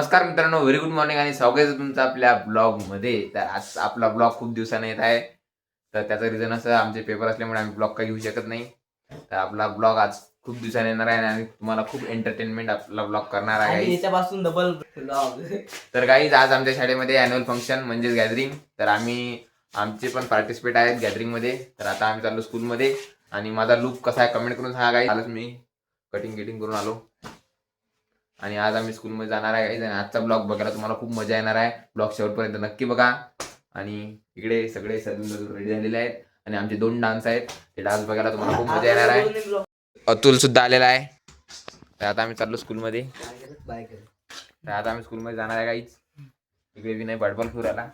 नमस्कार मित्रांनो, very good morning आणि स्वागत आहे तुमचं आपल्या ब्लॉगमध्ये. तर आज आपला ब्लॉग खूप दिवसाने येत आहे. तर त्याचं रिझन असं, आमचे पेपर असल्यामुळे आम्ही ब्लॉग काही घेऊ शकत नाही. तर आपला ब्लॉग आज खूप दिवसाने येणार आहे आणि तुम्हाला खूप एंटरटेनमेंट आपला ब्लॉग करणार आहे. याच्यापासून डबल ब्लॉग. तर गाईज, आज आमच्या शाळेमध्ये अॅन्युअल फंक्शन म्हणजेच गॅदरिंग. तर आमचे पण पार्टिसिपेट आहेत गॅदरिंगमध्ये. तर आता आम्ही चाललो स्कूलमध्ये आणि माझा लुक कसा आहे कमेंट करून सांगा. आलोच मी कटिंग करून आलो आणि आज आम्ही स्कूलमध्ये जाणार आहे आणि आजचा ब्लॉग बघायला तुम्हाला खूप मजा येणार आहे. ब्लॉग शेवटपर्यंत नक्की बघा. आणि इकडे सगळे सजून रेडी झालेले आहेत आणि आमचे 2 डान्स आहेत. ते डान्स बघायला तुम्हाला खूप मजा येणार आहे. अतुल सुद्धा आलेला आहे. तर आता आम्ही चाललो स्कूलमध्ये. तर आता आम्ही स्कूलमध्ये जाणार आहे काहीच. इकडे विनय बॅटबॉल खेळू राहिला.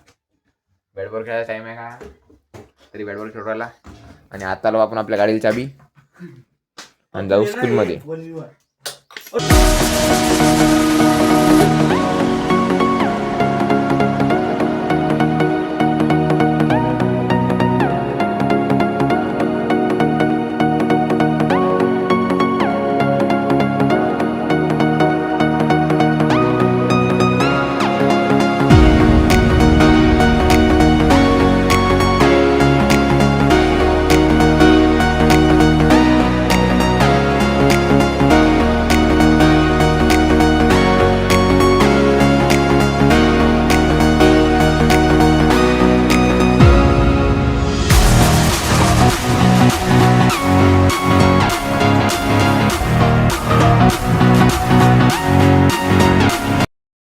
बॅटबॉल खेळायचा टाईम आहे का, तरी बॅटबॉल खेळू राहिला. आणि आता आलो आपण आपल्या गाडीची चाबी आणि जाऊ स्कूलमध्ये.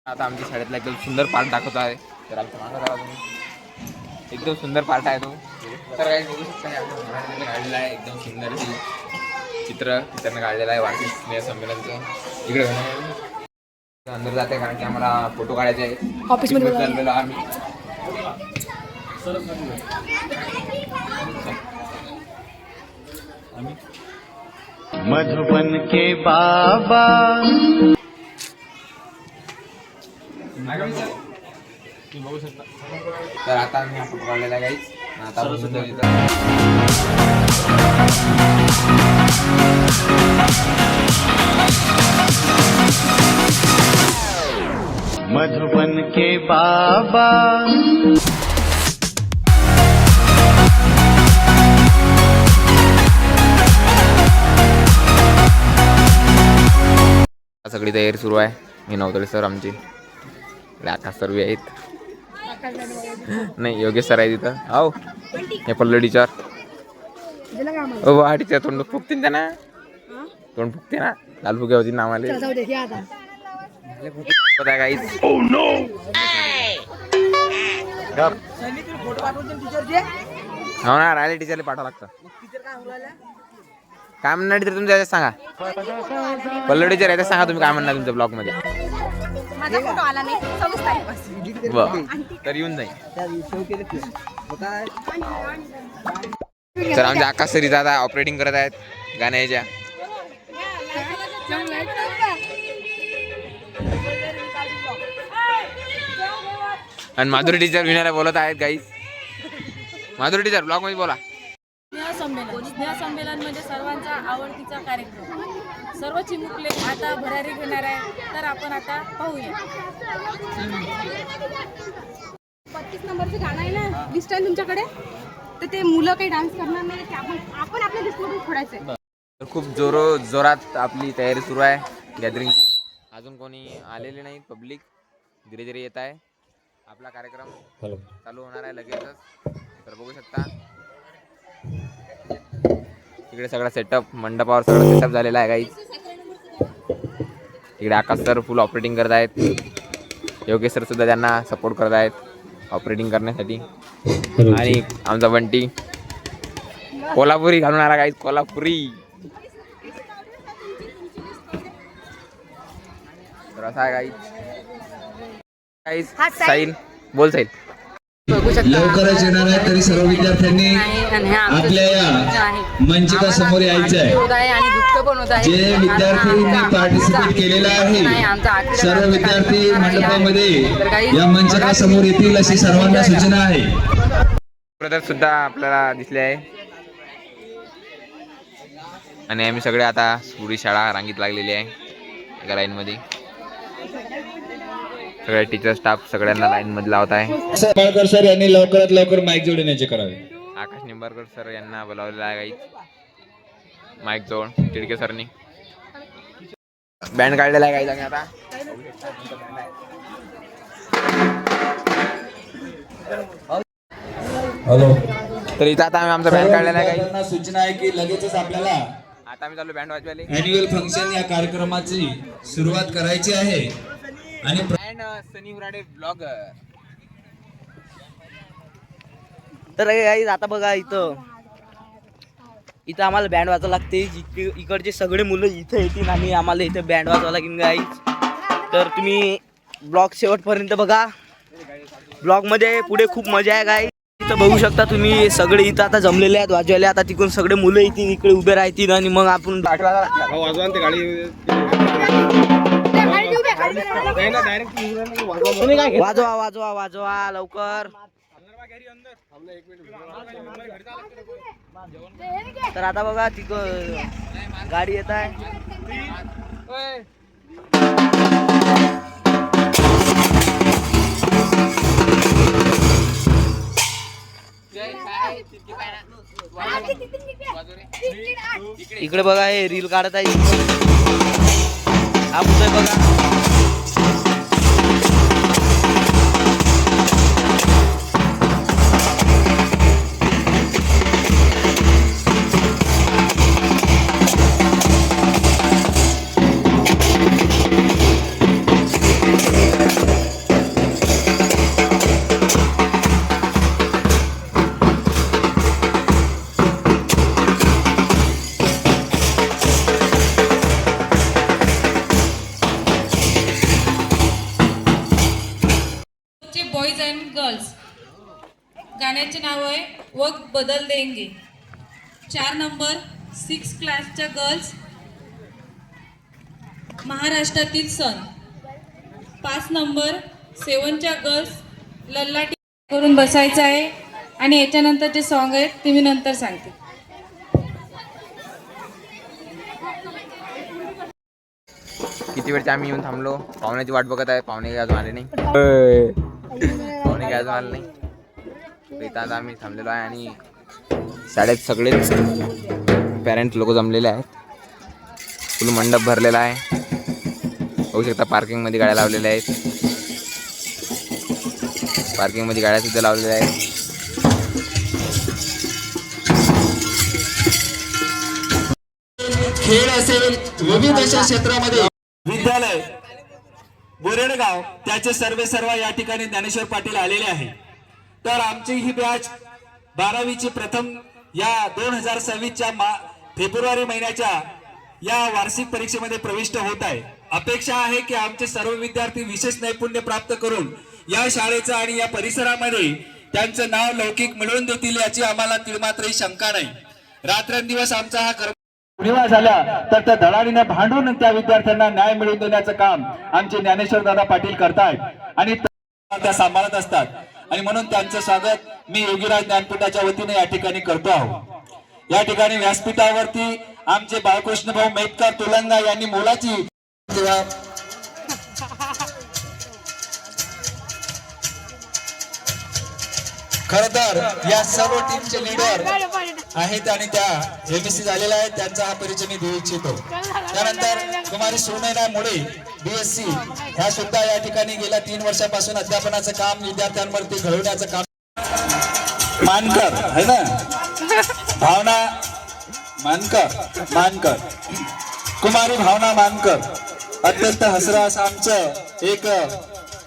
आता आमच्या शाळेतला एकदम सुंदर पार्ट दाखवतो आहे. तर आमच्या मागं बघा तुम्ही, एकदम सुंदर पार्ट आहे तो. तर काही बघू शकता काढलेला आहे एकदम सुंदर चित्रानं काढलेलं आहे वार्षिक स्नेह संमेलनचं. इकडे अंदर जाते कारण की आम्हाला फोटो काढायचे आहे. ऑफिसमध्ये चाललेलो आम्ही. मधुबन के बाबा. बघू शकता. तर आता आम्ही हा फोटो काढलेला आहे गाईच. आता मधुबन के बाबा. सगळी तयारी सुरू आहे. मी नवतळे सर आमचे, आकाश सर बी आहेत. नाही, योगेश सर आहे तिथं. हो, हे पल्लवी टीचर. हो हा टीचर, तोंड फुकते त्यांना, तोंड फुकते ना. लाल फुगे होती ना आम्हाला. हो ना, राहिले टीचरला पाठवा लागतं. काय म्हणणार टीचर तुमच्या याच्यात सांगा. पल्लवी टीचर याच्यात सांगा तुम्ही काय म्हणणार तुमच्या ब्लॉग मध्ये. तर येऊन जाईल. तर आमच्या आकाश सरी दादा ऑपरेटिंग करत आहेत गाण्याच्या. आणि माधुरी टीचर विनायला बोलत आहेत गाईस. माधुरी टीचर ब्लॉग मध्ये बोला. स्नेह संमेलन म्हणजे सर्वांचा आवडतीचा कार्यक्रम. सर्व चिमुकले आता भरारी घेणार आहे. तर आपण आता पाहूया. 32 नंबरचं गाणं आहे ना, लिस्ट आहे तुमच्याकडे. तर ते मुलं काही डान्स करणार नाही, आपण आपल्या लिस्टमधून खोडायचं. तर खूप जोरात आपली तयारी सुरू आहे गॅदरिंगची. अजून कोणी आलेले नाही, पब्लिक धीरे धीरे येत आहे. आपला कार्यक्रम चालू होणार आहे लगेचच. तर बघू शकता इकडे सगळा सेटअप, मंडपावर सगळं सेटअप झालेला आहे गाईज. इकडे आकाश सर फुल ऑपरेटिंग करत आहेत. योगेश सर सुद्धा त्यांना सपोर्ट करत आहेत ऑपरेटिंग करण्यासाठी. आणि आमचा बंटी कोल्हापुरी घालून आला गाईज, कोल्हापुरी. तर असं आहे गाईज. साहिल बोल. साहिल लवकरच येणार आहे, तरी सर्व विद्यार्थ्यांनी आपल्या या मंचाच्या समोर यायचं आहे. जे विद्यार्थ्यांनी पार्टिसिपेट केलेला आहे, सर्व विद्यार्थी मंडपामध्ये या मंचाच्या समोर येतील अशी सर्वांना सूचना आहे. ब्रदर सुद्धा आपल्याला दिसले आहे. आणि आम्ही सगळे आता पुरी शाळा रांगीत लागलेली आहे एका लाईन मध्ये. सगळ्या टीचर स्टाफ सगळ्यांना लाईन मध्ये लावत आहे. निंबाळकर सर यांनी लवकरात लवकर माईक जोडण्याचे करावे. आकाश निंबाळकर सर यांना बोलावलेलं आहे काही माईक जवळ टिडके सरनी बँड काढलेला आहे काही आता. हॅलो. तर इथं आता आम्ही आमचा बँड काढलेला आहे काही. सूचना आहे की लगेचच आपल्याला आता आम्ही चालू बँड वाजवायला. अॅन्युअल फंक्शन या कार्यक्रमाची सुरुवात करायची आहे आणि सनी उराडे ब्लॉगर. तर गाईज आता बघा इथं आम्हाला बँड वाजवावं लागते. इकडचे सगळे मुलं इथं येतील आणि आम्हाला इथं बँड वाजवावं लागेल गाईज. तर तुम्ही ब्लॉग शेवटपर्यंत बघा. ब्लॉगमध्ये पुढे खूप मजा आहे गाईज. इथं बघू शकता तुम्ही सगळे इथं आता जमलेले आहेत वाजवायला. आता तिकडून सगळे मुलं येतील इकडे उभे राहतील आणि मग आपण वाजवा वाजवा वाजवा लवकर. तर आता बघा तिकडं गाडी येत आहे. इकडे बघा हे रील काढत आहे. आपण बघा बॉयज अँड गर्ल्स गाण्याचे नाव आहे वक्त बदल देंगे. 4 नंबर 6 क्लासच्या गर्ल्स महाराष्ट्रातील सण. 5 नंबर 7च्या गर्ल्स लल्लाटी करून बसायचं आहे आणि याच्यानंतर जे सॉन्ग आहेत ते मी नंतर सांगते. किती वेळचे आम्ही येऊन थांबलो. पाहुण्याची वाट बघत आहे. पाहुणे काय अजून आले नाही. पाहुणे काय अजून आले नाही. इथं आता आम्ही थांबलेलो आहे आणि शाळेत सगळेच पॅरेंट्स लोक जमलेले आहेत. फुल मंडप भरलेला आहे. बघू शकता पार्किंगमध्ये गाड्या लावलेल्या आहेत. पार्किंगमध्ये गाड्या सुद्धा लावलेल्या आहेत. खेळ असेल विविध अशा क्षेत्रामध्ये विद्यालय बोरेडगाव त्याचे सर्व या ठिकाणी ज्ञानेश्वर पाटील आलेले आहे. तर आमची ही बॅच 12वीची प्रथम या 2026च्या फेब्रुवारी महिन्याच्या या वार्षिक परीक्षेमध्ये प्रविष्ट होत आहे. अपेक्षा आहे की आमचे सर्व विद्यार्थी विशेष नैपुण्य प्राप्त करून या शाळेचं आणि या परिसरामध्ये त्यांचं नाव लौकिक मिळवून देतील याची आम्हाला तिळमात्रही शंका नाही. रात्रंदिवस आमचा हा उणिवा झाल्या तर त्या दलालीने भांडून त्या विद्यार्थ्यांना न्याय मिळवून देण्याचं काम आमचे ज्ञानेश्वर दादा पाटील करतायत आणि त्या सांभाळत असतात. आणि म्हणून त्यांचं स्वागत मी योगीराज ज्ञानपीठाच्या वतीने या ठिकाणी करतो आहोत. या ठिकाणी व्यासपीठावरती आमचे बाळकृष्ण भाऊ मेटकर तुलंगा यांनी मोलाची खर तर या सर्व टीमचे लीडर आहेत आणि त्या एमएससी झालेल्या आहेत. त्यांचा हा परिचय मी देऊ इच्छितो. त्यानंतर कुमारी सोनैना मुळे बीएससी ह्या सुद्धा या ठिकाणी गेल्या 3 वर्षापासून अध्यापनाचं काम विद्यार्थ्यांवरती घडवण्याचं काम. मानकर है ना भावना मानकर कुमारी भावना मानकर अत्यंत हसरा असं आमचं एक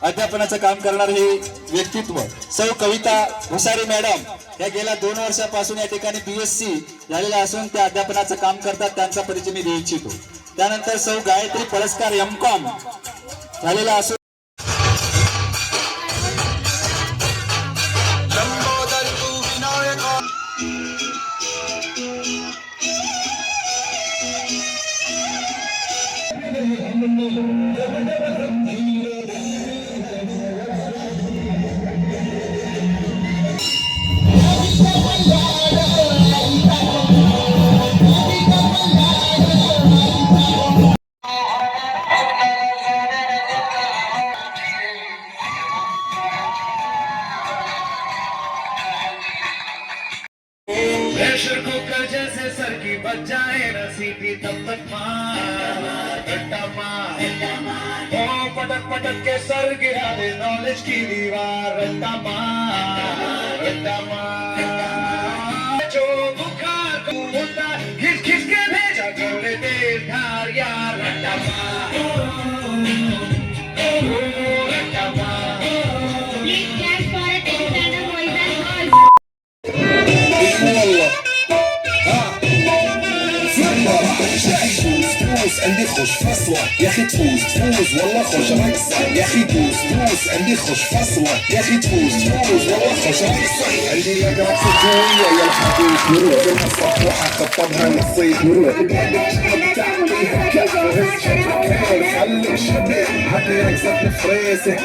अध्यापनाचं काम करणारे हे व्यक्तित्व. सौ कविता भुसारी मॅडम या गेल्या 2 वर्षापासून या ठिकाणी बीएससी झालेल्या असून त्या अध्यापनाचं काम करतात. त्यांचा परिचय मी देऊ इच्छितो. त्यानंतर सौ गायत्री पुरस्कार एमकॉम झालेला असून पटक पटक के सर गिरा दे नॉलेज की दीवार रट्टा मार जो बुखार को होता खिस खिस के भेजा कर लेते धार यार रट्टा मार रट्टा मार فوز عندي خوش فصلة يا اخي تفوز والله خوش رقصة يا اخي تفوز عندي خوش فصلة يا اخي تفوز والله خوش رقصة عندي اقرب سكوية يا الحبيب نروح المصف وحخطبها نصيب نروح تعطيها كف خلي الشباب حتى يرقصك فريسة